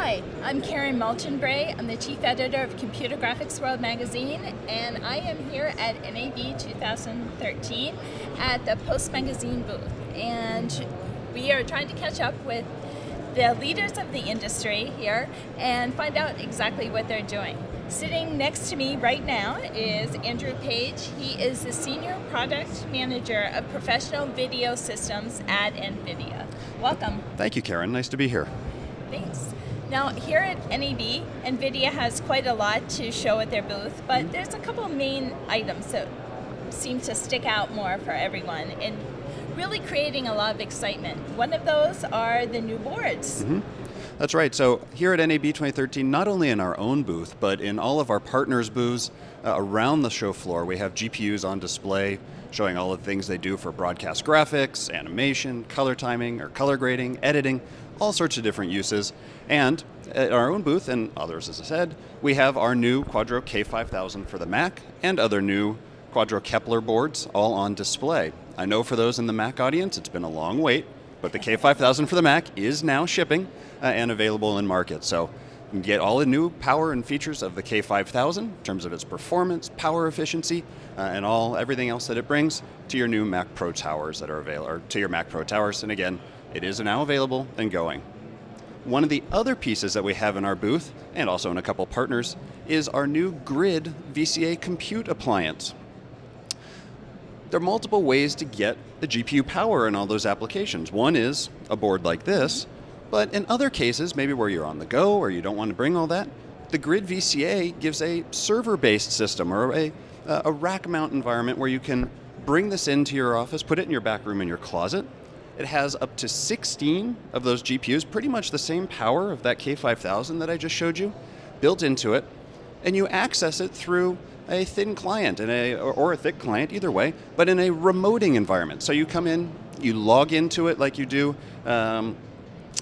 Hi, I'm Karen Malchin-Bray. I'm the Chief Editor of Computer Graphics World magazine, and I am here at NAB 2013 at the Post Magazine booth. And we are trying to catch up with the leaders of the industry here and find out exactly what they're doing. Sitting next to me right now is Andrew Page. He is the Senior Product Manager of Professional Video Systems at Nvidia. Welcome. Thank you, Karen. Nice to be here. Thanks. Now, here at NAB, Nvidia has quite a lot to show at their booth, but there's a couple of main items that seem to stick out more for everyone and really creating a lot of excitement. One of those are the new boards. That's right. So here at NAB 2013, not only in our own booth, but in all of our partners' booths around the show floor, we have GPUs on display showing all the things they do for broadcast graphics, animation, color timing, or color grading, editing, all sorts of different uses. And at our own booth, and others, as I said, we have our new Quadro K5000 for the Mac and other new Quadro Kepler boards all on display. I know for those in the Mac audience, it's been a long wait, but the K5000 for the Mac is now shipping and available in market. So you can get all the new power and features of the K5000 in terms of its performance, power efficiency, and everything else that it brings to your new Mac Pro towers that are available, or to your Mac Pro towers. And again, it is now available and going. One of the other pieces that we have in our booth, and also in a couple partners, is our new Grid VCA compute appliance. There are multiple ways to get the GPU power in all those applications. One is a board like this, but in other cases, maybe where you're on the go or you don't want to bring all that, the Grid VCA gives a server-based system or a rack mount environment where you can bring this into your office, put it in your back room in your closet. It has up to 16 of those GPUs, pretty much the same power of that K5000 that I just showed you, built into it, and you access it through a thin client or a thick client, either way, but in a remoting environment. So you come in, you log into it like you do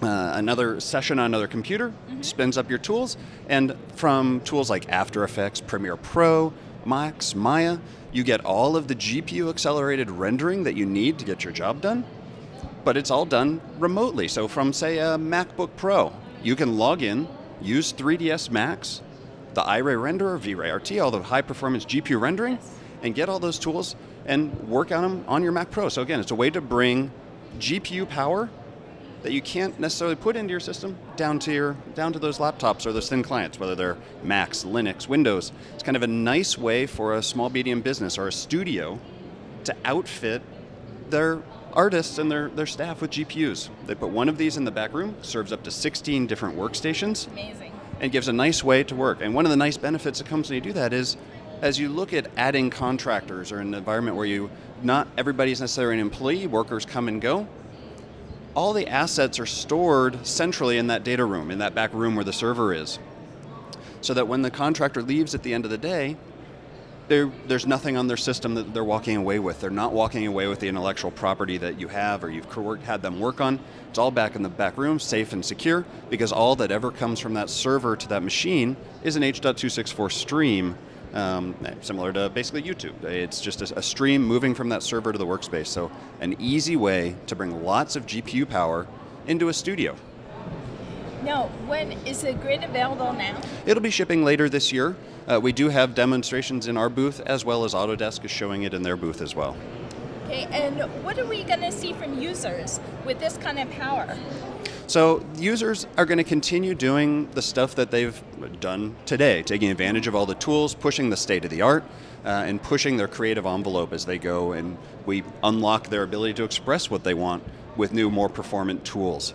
another session on another computer, spins up your tools, and from tools like After Effects, Premiere Pro, Max, Maya, you get all of the GPU accelerated rendering that you need to get your job done, but it's all done remotely. So from, say, a MacBook Pro, you can log in, use 3ds Max, the iRay renderer, V-Ray RT, all the high-performance GPU rendering, and get all those tools and work on them on your Mac Pro. So again, it's a way to bring GPU power that you can't necessarily put into your system down to those laptops or those thin clients, whether they're Macs, Linux, Windows. It's kind of a nice way for a small medium business or a studio to outfit their artists and their staff with GPUs. They put one of these in the back room, serves up to 16 different workstations. Amazing. And gives a nice way to work. And one of the nice benefits that comes when you do that is, as you look at adding contractors or an environment where not everybody's necessarily an employee, workers come and go, all the assets are stored centrally in that data room, in that back room where the server is. So that when the contractor leaves at the end of the day, there's nothing on their system that they're walking away with. They're not walking away with the intellectual property that you have or you've had them work on. It's all back in the back room, safe and secure, because all that ever comes from that server to that machine is an H.264 stream, similar to basically YouTube. It's just a stream moving from that server to the workspace. So an easy way to bring lots of GPU power into a studio. Now, when is the Grid available now? It'll be shipping later this year. We do have demonstrations in our booth, as well as Autodesk is showing it in their booth as well. Okay, and what are we going to see from users with this kind of power? So users are going to continue doing the stuff that they've done today, taking advantage of all the tools, pushing the state of the art, and pushing their creative envelope as they go, and we unlock their ability to express what they want with new, more performant tools.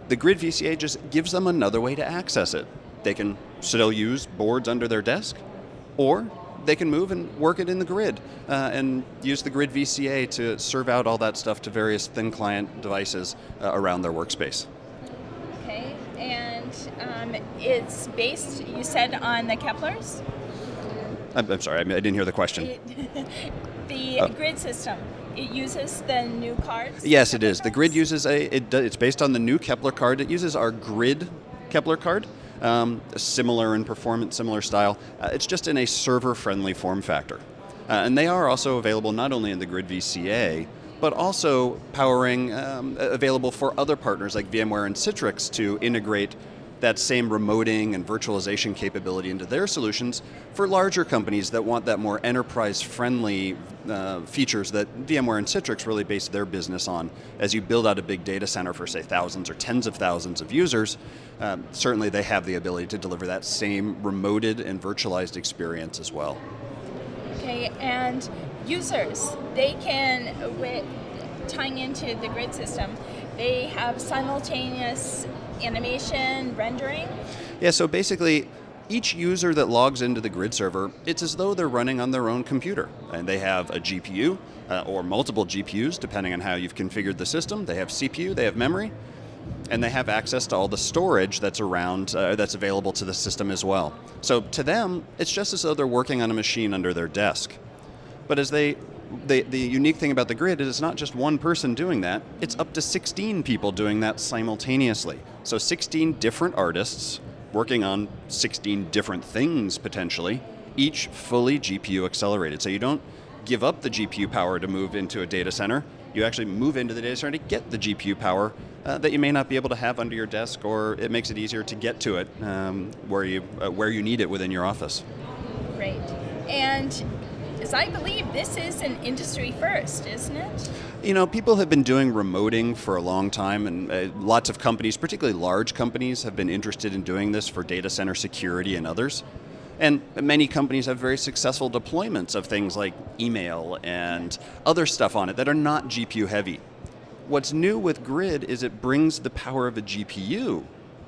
The Grid VCA just gives them another way to access it. They can still use boards under their desk, or they can move and work it in the Grid and use the Grid VCA to serve out all that stuff to various thin client devices around their workspace. Okay, and it's based, you said, on the Keplers? I'm sorry, I didn't hear the question. The Grid system, it uses the new cards? Yes, it is. The Grid uses it's based on the new Kepler card. It uses our Grid Kepler card, similar in performance, similar style. It's just in a server-friendly form factor. And they are also available not only in the Grid VCA, but also powering available for other partners like VMware and Citrix to integrate that same remoting and virtualization capability into their solutions for larger companies that want that more enterprise-friendly features that VMware and Citrix really base their business on. As you build out a big data center for, say, thousands or tens of thousands of users, certainly they have the ability to deliver that same remoted and virtualized experience as well. Okay, and users, they can, with tying into the grid system, they have simultaneous animation, rendering? Yeah, so basically, each user that logs into the grid server, it's as though they're running on their own computer. And they have a GPU, or multiple GPUs, depending on how you've configured the system. They have CPU, they have memory, and they have access to all the storage that's around, that's available to the system as well. So to them, it's just as though they're working on a machine under their desk. But as the unique thing about the grid is it's not just one person doing that, it's up to 16 people doing that simultaneously. So 16 different artists working on 16 different things potentially, each fully GPU accelerated. So you don't give up the GPU power to move into a data center, you actually move into the data center to get the GPU power that you may not be able to have under your desk, or it makes it easier to get to it where you need it within your office. Great. And as I believe, this is an industry first, isn't it? You know, people have been doing remoting for a long time, and lots of companies, particularly large companies, have been interested in doing this for data center security and others. And many companies have very successful deployments of things like email and other stuff on it that are not GPU heavy. What's new with Grid is it brings the power of a GPU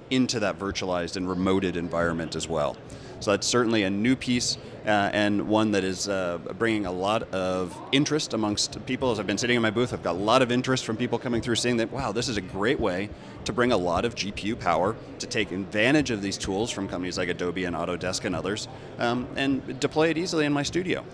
into that virtualized and remoted environment as well. So that's certainly a new piece and one that is bringing a lot of interest amongst people. As I've been sitting in my booth, I've got a lot of interest from people coming through saying that, wow, this is a great way to bring a lot of GPU power to take advantage of these tools from companies like Adobe and Autodesk and others and deploy it easily in my studio.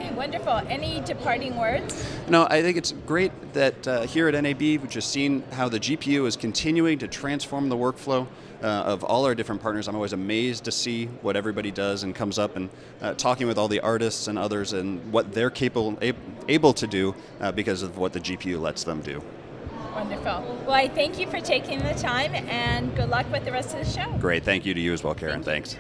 Okay, wonderful. Any departing words? No, I think it's great that here at NAB we've just seen how the GPU is continuing to transform the workflow of all our different partners. I'm always amazed to see what everybody does and comes up, and talking with all the artists and others and what they're able to do because of what the GPU lets them do. Wonderful. Well, I thank you for taking the time, and good luck with the rest of the show. Great. Thank you to you as well, Karen. Thanks.